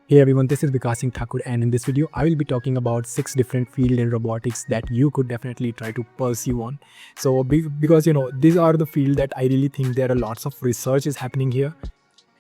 Hey everyone, this is Vikas Singh Thakur, and in this video, I will be talking about 6 different fields in robotics that you could definitely try to pursue on. Because these are the field that I really think there are lots of research is happening here.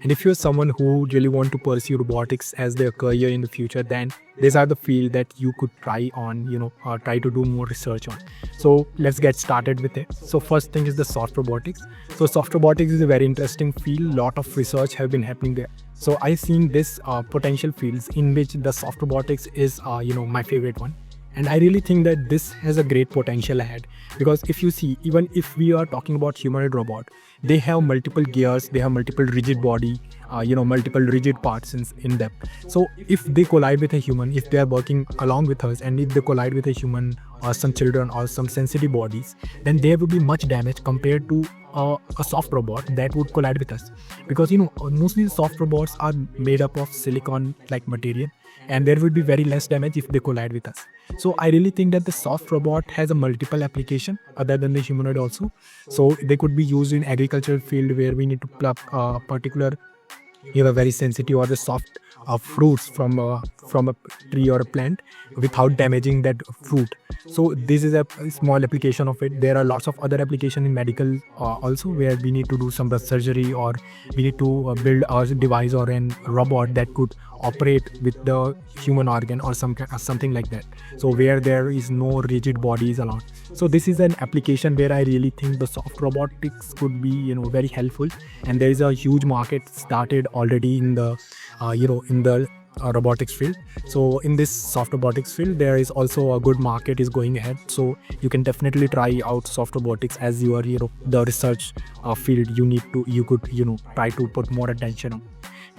And if you're someone who really want to pursue robotics as their career in the future, then these are the field that you could try on, try to do more research on. So let's get started with it. So first thing is the soft robotics. So soft robotics is a very interesting field. Lot of research have been happening there. So I seen this potential fields in which the soft robotics is, my favorite one. And I really think that this has a great potential ahead, because if you see, even if we are talking about humanoid robot, they have multiple gears, they have multiple rigid body, multiple rigid parts in them. So if they collide with a human, if they are working along with us, and if they collide with a human or some children or some sensitive bodies, then there will be much damage compared to a soft robot that would collide with us, because mostly the soft robots are made up of silicon like material, and there will be very less damage if they collide with us. So I really think that the soft robot has a multiple application other than the humanoid also. So they could be used in agricultural field where we need to pluck particular very sensitive or the soft fruits from a tree or a plant without damaging that fruit. So this is a small application of it. There are lots of other application in medical also, where we need to do some surgery, or we need to build a device or a robot that could operate with the human organ or something like that. So where there is no rigid bodies allowed. So this is an application where I really think the soft robotics could be very helpful, and there is a huge market started already in the robotics field. So in this soft robotics field, there is also a good market is going ahead. So you can definitely try out soft robotics as your the research field. You could try to put more attention on.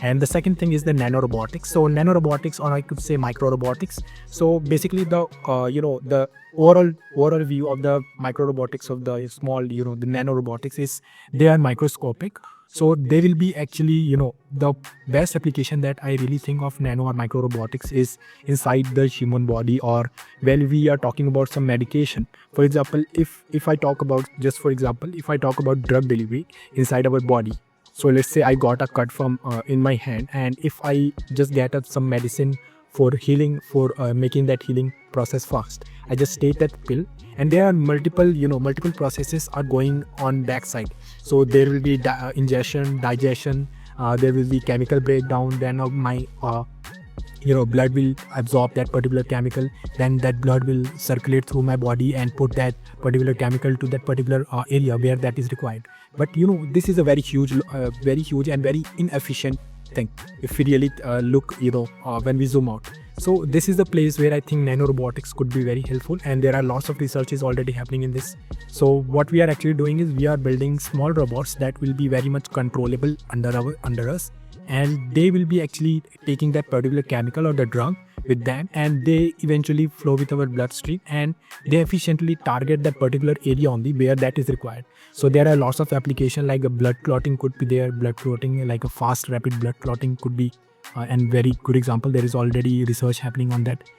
And the second thing is the nano robotics. So nano robotics, or I could say micro robotics. So basically the the overall view of the micro robotics of the small the nano robotics is they are microscopic. So they will be actually the best application that I really think of nano or micro robotics is inside the human body, or when we are talking about some medication. For example, if I talk about if I talk about drug delivery inside our body. So let's say I got a cut from in my hand, and if I just get some medicine for healing, for making that healing process fast, I just take that pill, and there are multiple processes are going on backside. So there will be ingestion, digestion, there will be chemical breakdown, then my blood will absorb that particular chemical, then that blood will circulate through my body and put that particular chemical to that particular area where that is required. But this is a very huge and very inefficient thing if we really look when we zoom out. So this is the place where I think nano robotics could be very helpful, and there are lots of researches already happening in this. So what we are actually doing is we are building small robots that will be very much controllable under us, and they will be actually taking that particular chemical or the drug with them, and they eventually flow with our bloodstream, and they efficiently target that particular area only where that is required. So there are lots of application, like a blood clotting could be there, blood clotting like a fast rapid blood clotting could be and very good example. There is already research happening on that.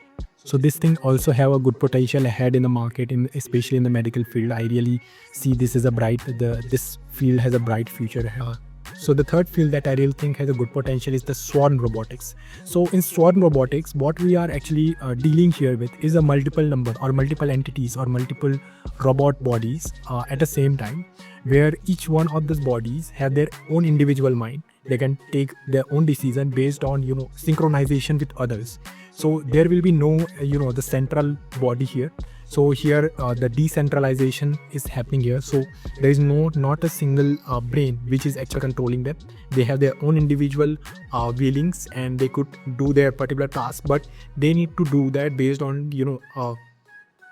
So this thing also have a good potential ahead in the market, especially in the medical field. I really see this as this field has a bright future ahead. So the third field that I really think has a good potential is the swarm robotics. So in swarm robotics, what we are actually dealing here with is a multiple number or multiple entities or multiple robot bodies at the same time, where each one of those bodies have their own individual mind. They can take their own decision based on synchronization with others. So there will be no the central body here. So here the decentralization is happening here. So there is not a single brain which is actually controlling them. They have their own individual willings, and they could do their particular task, but they need to do that based on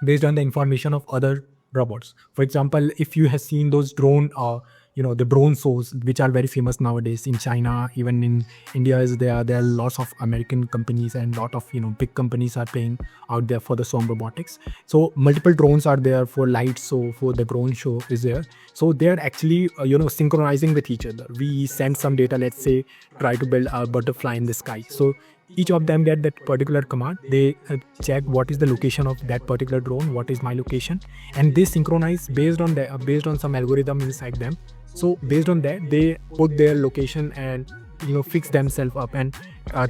based on the information of other robots. For example, if you have seen those drone the drone shows which are very famous nowadays in China, even in India, there are lots of American companies, and lot of big companies are playing out there for the swarm robotics. So multiple drones are there for lights, so for the drone show is there. So they're actually synchronizing with each other. We send some data, let's say try to build a butterfly in the sky. So each of them get that particular command. They check what is the location of that particular drone, what is my location, and they synchronize based on some algorithm inside them. So based on that, they put their location and fix themselves up and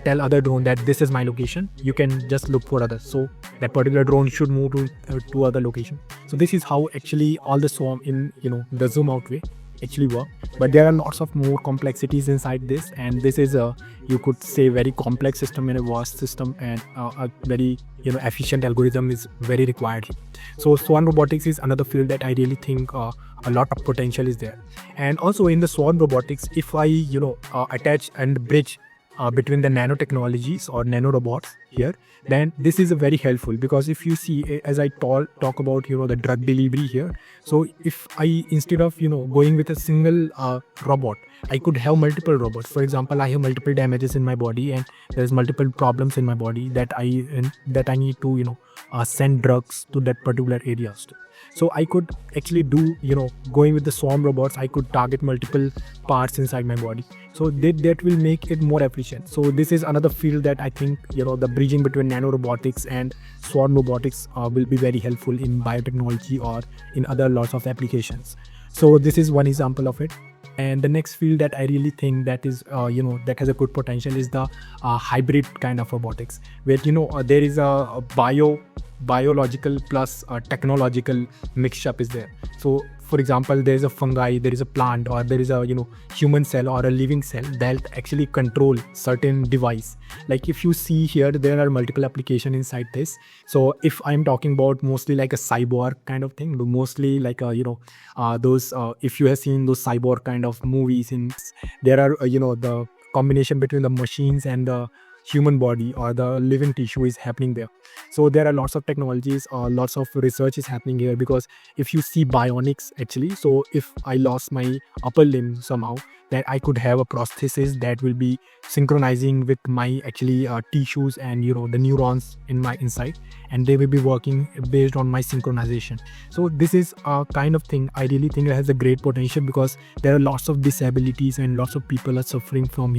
tell other drone that this is my location, you can just look for others. So that particular drone should move to other location. So this is how actually all the swarm in the zoom out way actually work. But there are lots of more complexities inside this, and this is a, you could say, very complex system in a vast system, and a very efficient algorithm is very required. So swarm robotics is another field that I really think a lot of potential is there. And also in the swarm robotics, if I attach and bridge between the nanotechnologies or nanorobots here, then this is very helpful, because if you see, as I talk about the drug delivery here, so if I, instead of going with a single robot, I could have multiple robots. For example, I have multiple damages in my body, and there's multiple problems in my body that I need to send drugs to that particular areas. So I could actually do, going with the swarm robots, I could target multiple parts inside my body. So that will make it more efficient. So this is another field that I think, the bridging between nanorobotics and swarm robotics will be very helpful in biotechnology or in other lots of applications. So this is one example of it. And the next field that I really think that is, that has a good potential is the hybrid kind of robotics, where, there is a biological plus technological mix-up is there. So for example, there is a fungi, there is a plant, or there is a human cell or a living cell that actually control certain device. Like if you see here, there are multiple applications inside this. So if I'm talking about mostly like a cyborg kind of thing, mostly like those if you have seen those cyborg kind of movies, there are the combination between the machines and the human body or the living tissue is happening there. So there are lots of technologies, lots of research is happening here, because if you see bionics actually, so if I lost my upper limb somehow, that I could have a prosthesis that will be synchronizing with my actually tissues and the neurons in my inside, and they will be working based on my synchronization. So this is a kind of thing I really think has a great potential, because there are lots of disabilities and lots of people are suffering from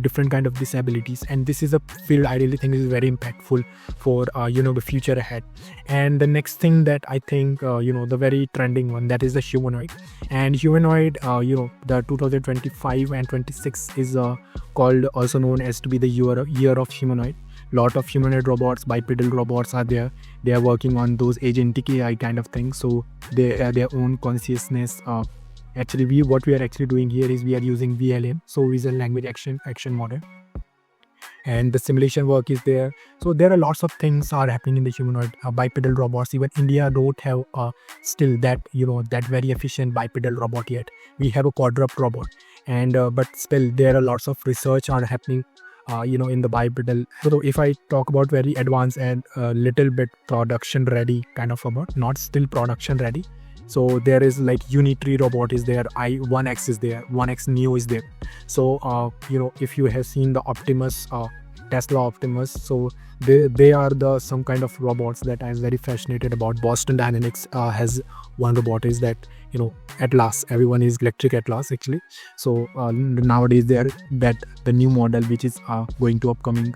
different kind of disabilities, and this is a field I really think is very impactful for the future ahead. And the next thing that I think the very trending one, that is the humanoid. And humanoid, the 2025 and 26 is called, also known as to be the year of humanoid. Lot of humanoid robots, bipedal robots are there. They are working on those agentic AI kind of things, so they have their own consciousness. Actually, what we are actually doing here is we are using VLM, so visual language action model, and the simulation work is there. So there are lots of things are happening in the humanoid bipedal robots. Even India don't have still that that very efficient bipedal robot yet. We have a quadruped robot, and but still there are lots of research are happening in the bipedal. So if I talk about very advanced and little bit production ready kind of robot, not still production ready. So there is like Unitree robot is there, i1x is there, 1x Neo is there. So if you have seen the Optimus, Tesla Optimus, so they are the some kind of robots that I'm very fascinated about. Boston Dynamics has one robot is that Atlas. Everyone is electric Atlas actually. So nowadays there that the new model which is going to upcoming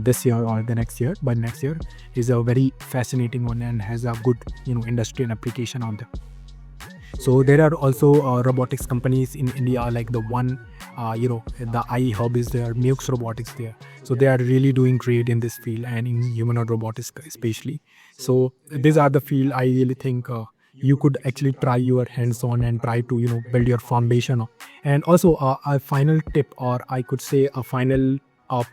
this year or the next year, but next year is a very fascinating one and has a good industry and application on them. So there are also robotics companies in India, like the one the iHub is there, Mux Robotics there. So they are really doing great in this field and in humanoid robotics especially. So these are the field I really think you could actually try your hands on and try to build your foundation on. And also a final tip, or I could say a final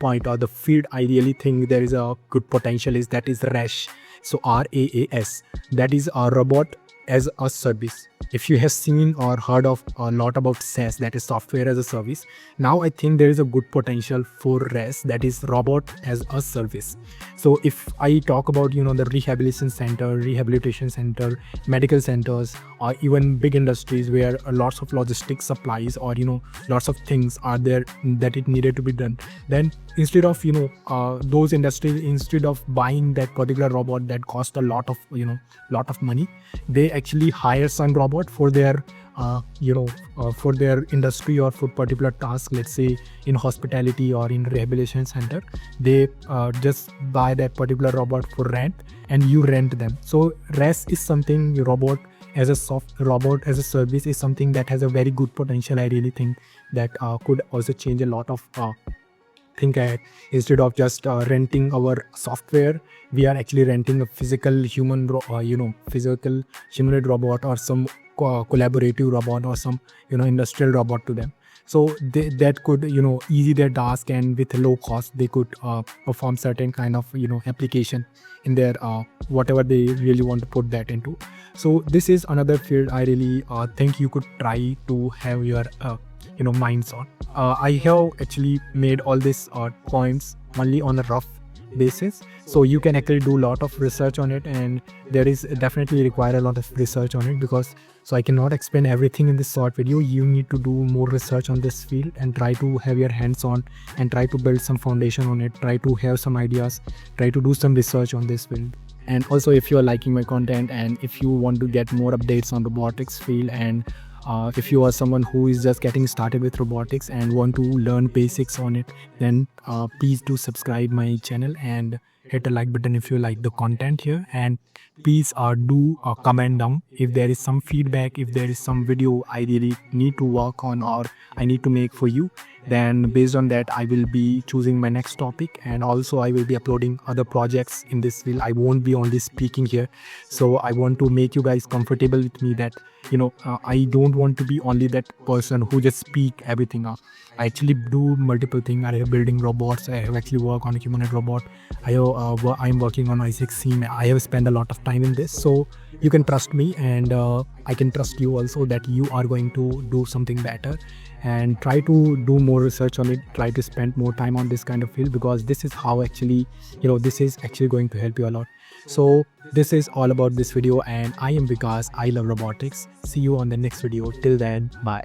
point, or the field I really think there is a good potential is RaaS. So RaaS, that is a robot as a service. If you have seen or heard of a lot about SaaS, that is software as a service, now I think there is a good potential for RaaS, that is robot as a service. So if I talk about the rehabilitation center, medical centers, or even big industries where lots of logistics supplies or lots of things are there that it needed to be done, then instead of those industries, instead of buying that particular robot that cost a lot of money, they actually hire some robot for their for their industry or for particular task. Let's say in hospitality or in rehabilitation center, they just buy that particular robot for rent and you rent them. So RaaS is something robot as a soft robot as a service is something that has a very good potential. I really think that could also change a lot of think ahead. Instead of just renting our software, we are actually renting a physical physical humanoid robot or some collaborative robot or some industrial robot to them. So that could easy their task, and with low cost they could perform certain kind of application in their whatever they really want to put that into. So this is another field I really think you could try to have your minds on. I have actually made all these points only on a rough basis, so you can actually do a lot of research on it, and there is definitely require a lot of research on it, because so I cannot explain everything in this short video. You need to do more research on this field and try to have your hands on and try to build some foundation on it, try to have some ideas, try to do some research on this field. And also, if you are liking my content and if you want to get more updates on robotics field, and if you are someone who is just getting started with robotics and want to learn basics on it, then please do subscribe my channel and hit the like button if you like the content here. And please do comment down if there is some feedback, if there is some video I really need to work on or I need to make for you. Then based on that, I will be choosing my next topic, and also I will be uploading other projects in this field. I won't be only speaking here, so I want to make you guys comfortable with me that I don't want to be only that person who just speak everything up. I actually do multiple things. I have building robots. I have actually worked on a humanoid robot. I'm working on i6 scene. I have spent a lot of time in this, so you can trust me, and I can trust you also that you are going to do something better. And try to do more research on it, try to spend more time on this kind of field, because this is how actually this is actually going to help you a lot. So this is all about this video, and I am Vikas. I love robotics. See you on the next video. Till then, bye.